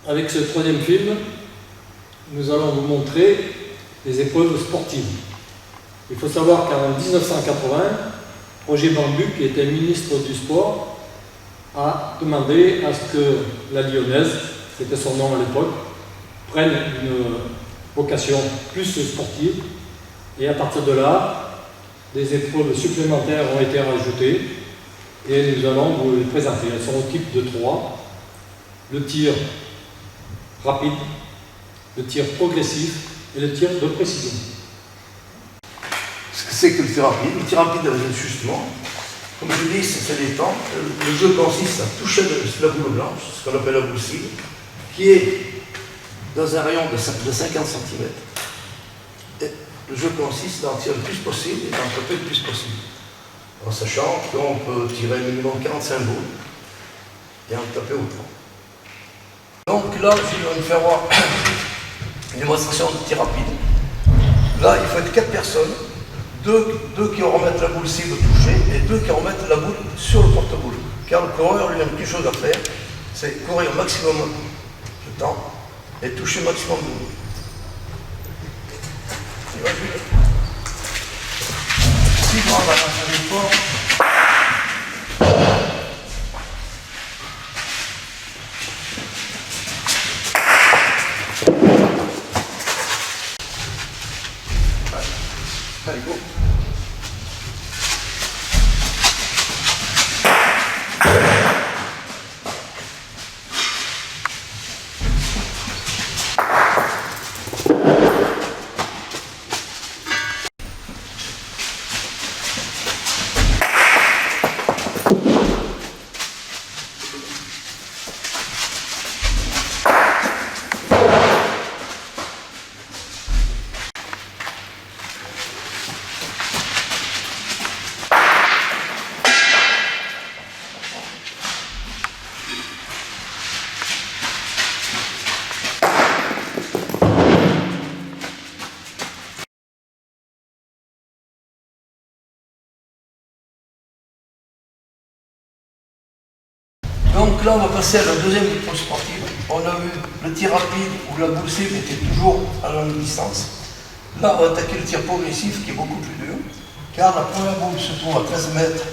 avec ce troisième film, nous allons vous montrer des épreuves sportives. Il faut savoir qu'en 1980, Roger Bambu, qui était ministre du Sport, a demandé à ce que la Lyonnaise, c'était son nom à l'époque, prenne une vocation plus sportive. Et à partir de là, des épreuves supplémentaires ont été rajoutées et nous allons vous les présenter. Elles sont au type de 3. Le tir rapide, le tir progressif et le tir de précision. Ce que c'est que le tir rapide? Le tir rapide, justement, comme je dis, c'est des temps. Le jeu consiste à toucher la boule blanche, ce qu'on appelle la boule cible, qui est dans un rayon de 50 cm. Et le jeu consiste à en tirer le plus possible et d'en taper le plus possible. En sachant qu'on peut tirer minimum 45 boules et en taper autant. Donc là, je vais vous faire voir une démonstration de tir rapide. Là, il faut être 4 personnes, deux qui remettent la boule cible touchée et 2 qui remettent la boule sur le porte-boule. Car le coureur, lui, a une chose à faire, c'est courir maximum de temps et toucher maximum de boules. Il va jouer. Si on va faire l'effort, allez, go. Donc là, on va passer à la deuxième épreuve sportive. On a vu le tir rapide où la boule cible était toujours à la même distance. Là, on va attaquer le tir progressif qui est beaucoup plus dur, car la première boule se trouve à 13 mètres.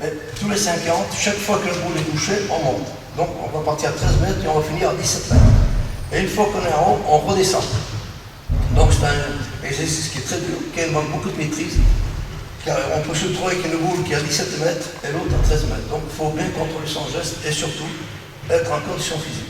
Mais tous les 50, chaque fois que la boule est touchée, on monte. Donc on va partir à 13 mètres et on va finir à 17 mètres. Et une fois qu'on est en haut, on redescend. Donc c'est un exercice qui est très dur, qui demande beaucoup de maîtrise. Car on peut se trouver avec une boule qui est à 17 mètres et l'autre à 13 mètres. Donc il faut bien contrôler son geste et surtout être en condition physique.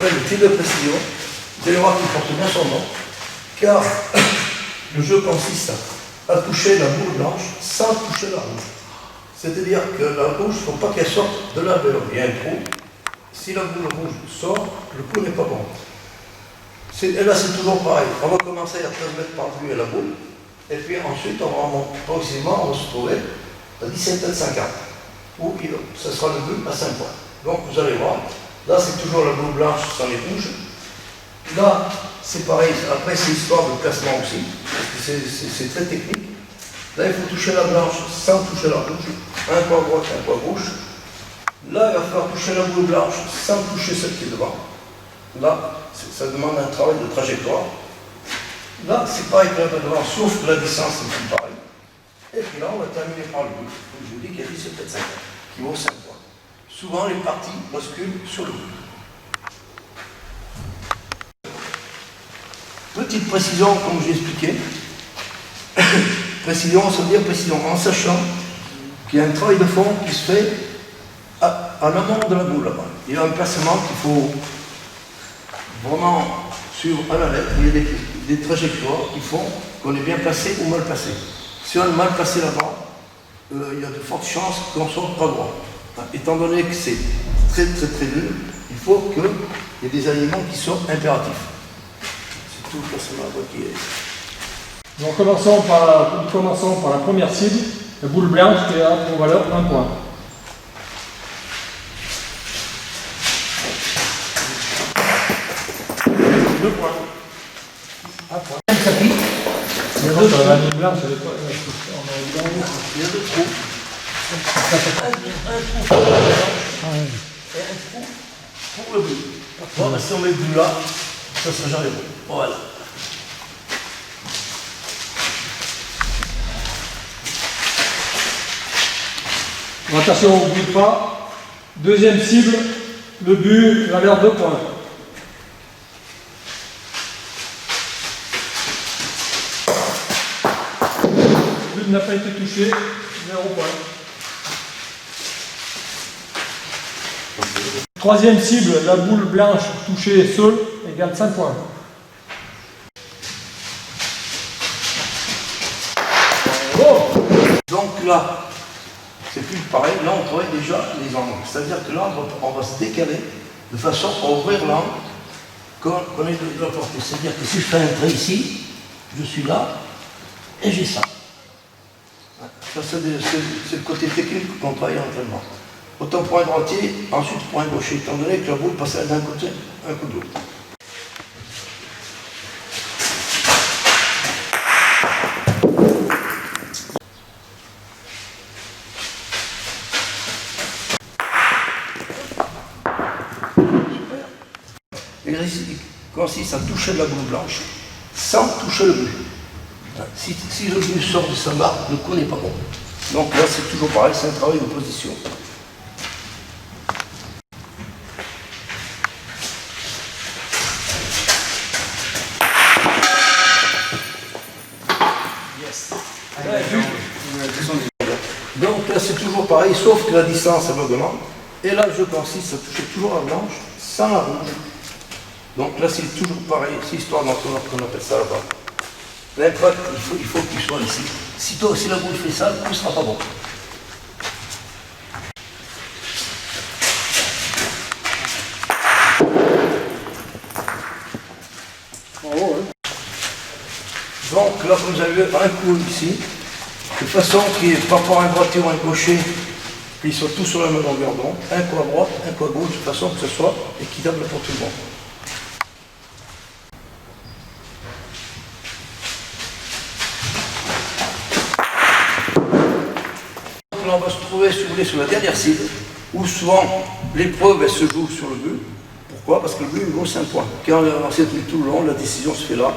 Le tir de précision, Vous allez voir qu'il porte bien son nom, car le jeu consiste à toucher la boule blanche sans toucher la rouge. C'est-à-dire que la rouge, il ne faut pas qu'elle sorte de la vélo. Il y a un trou. Si la boule rouge sort, le coup n'est pas bon. Et là, c'est toujours pareil. On va commencer à 13 mètres par-dessus à la boule. Et puis ensuite, progressivement, on va se trouver à 17 mètres 50. Où ce sera le but à 5 points. Donc, vous allez voir. Là, c'est toujours la boule blanche sans les rouges. Là, c'est pareil. Après, c'est histoire de placement aussi. C'est très technique. Là, il faut toucher la blanche sans toucher la rouge. Un coup à droite, un coup à gauche. Là, il va falloir toucher la boule blanche sans toucher celle qui est devant. Là, ça demande un travail de trajectoire. Là, c'est pareil que là devant, sauf que la distance est plus pareille. Et puis là, on va terminer par le but. Comme je vous dis, qu'il y a 17 mètres 50, qui vaut 5 points. Souvent, les parties basculent sur le but. Petite précision, comme j'ai expliqué. Précision, ça veut dire précision, en sachant qu'il y a un travail de fond qui se fait à l'amont de la boule là-bas. Il y a un placement qu'il faut vraiment suivre à la lettre. Il y a des trajectoires qui font qu'on est bien placé ou mal placé. Si on est mal placé là-bas, il y a de fortes chances qu'on ne sorte pas droit. Étant donné que c'est très dur, il faut qu'il y ait des alignements qui sont impératifs. C'est tout le placement qui est. Donc commençons par la première cible, la boule blanche qui a pour valeur 1 point. Deux points. Un point. Un tapis. Il y a deux trous. La boule blanche, elle est pas. Il y a deux trous. Un trou pour la blanche et un trou pour le bleu. Bon, ben, si on met le bleu là, ça sera jamais bon. Voilà. Attention, on ne bouge pas. Deuxième cible, le but, valeur 2 points. Le but n'a pas été touché, 0 points. Troisième cible, la boule blanche touchée seule, égale 5 points. Donc là, c'est plus pareil, là on travaille déjà les angles. C'est-à-dire que là on va se décaler de façon à ouvrir l'angle qu'on est de la portée. C'est-à-dire que si je fais un trait ici, je suis là et j'ai ça. Ça c'est le côté technique qu'on travaille en entraînement. Autant pour un droitier, ensuite pour un gaucher, étant donné que la boule passe d'un côté, un coup de l'autre. L'exercice consiste à toucher de la boule blanche sans toucher le but. Si le but sort de sa barre, le coup n'est pas bon. Donc là, c'est toujours pareil, c'est un travail de position. Donc là, c'est toujours pareil, sauf que la distance, elle augmente. Et là, le jeu consiste à toucher toujours la blanche sans la rouge. Donc là, c'est toujours pareil, c'est histoire d'entonnoir qu'on appelle ça là-bas. L'impact, il faut qu'il soit ici. Si la boule fait ça, le coup ne sera pas bon. Donc là, vous avez un coup ici, de façon qu'il par rapport à un droitier ou un gaucher, qu'ils soient tous sur la même longueur d'onde, un coup à droite, un coup à gauche, de façon que ce soit équitable pour tout le monde. On va se trouver, si vous voulez, sur la dernière cible, où souvent l'épreuve elle se joue sur le but. Pourquoi? Parce que le but vaut 5 points. Quand on s'est tenu tout le long, la décision se fait là.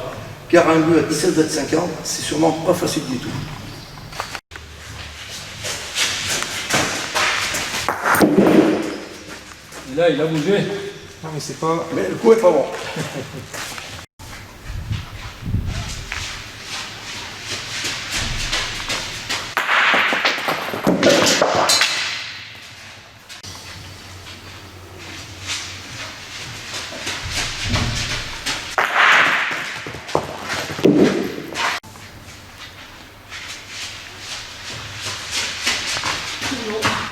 Car un but à 17,50, c'est sûrement pas facile du tout. Là, il a bougé. Non, mais c'est pas. Mais le coup est pas bon. Non.